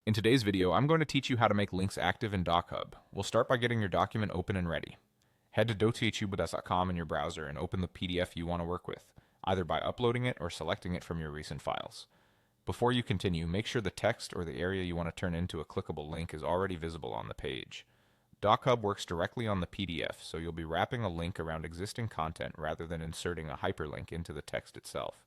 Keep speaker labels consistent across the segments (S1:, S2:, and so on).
S1: In today's video, I'm going to teach you how to make links active in DocHub. We'll start by getting your document open and ready. Head to docHub in your browser and open the PDF you want to work with, either by uploading it or selecting it from your recent files. Before you continue, make sure the text or the area you want to turn into a clickable link is already visible on the page. DocHub works directly on the PDF, so you'll be wrapping a link around existing content rather than inserting a hyperlink into the text itself.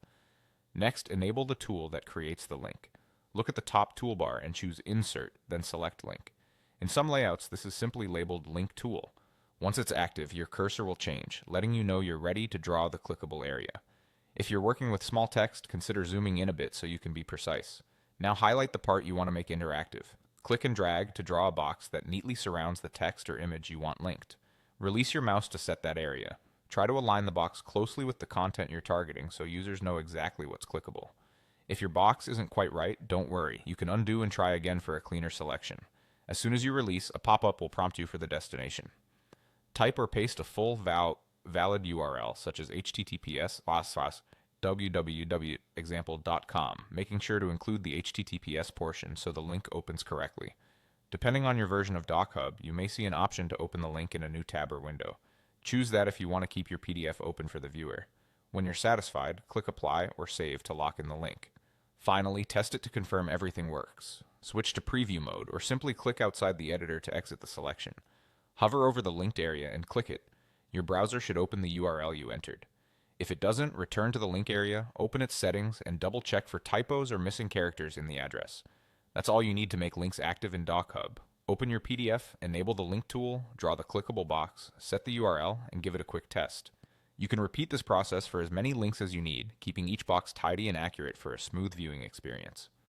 S1: Next, enable the tool that creates the link. Look at the top toolbar and choose Insert, then select Link. In some layouts, this is simply labeled Link Tool. Once it's active, your cursor will change, letting you know you're ready to draw the clickable area. If you're working with small text, consider zooming in a bit so you can be precise. Now highlight the part you want to make interactive. Click and drag to draw a box that neatly surrounds the text or image you want linked. Release your mouse to set that area. Try to align the box closely with the content you're targeting so users know exactly what's clickable. If your box isn't quite right, don't worry. You can undo and try again for a cleaner selection. As soon as you release, a pop-up will prompt you for the destination. Type or paste a full valid URL, such as https://www.example.com, making sure to include the HTTPS portion so the link opens correctly. Depending on your version of DocHub, you may see an option to open the link in a new tab or window. Choose that if you want to keep your PDF open for the viewer. When you're satisfied, click Apply or Save to lock in the link. Finally, test it to confirm everything works. Switch to Preview mode or simply click outside the editor to exit the selection. Hover over the linked area and click it. Your browser should open the URL you entered. If it doesn't, return to the link area, open its settings, and double-check for typos or missing characters in the address. That's all you need to make links active in DocHub. Open your PDF, enable the link tool, draw the clickable box, set the URL, and give it a quick test. You can repeat this process for as many links as you need, keeping each box tidy and accurate for a smooth viewing experience.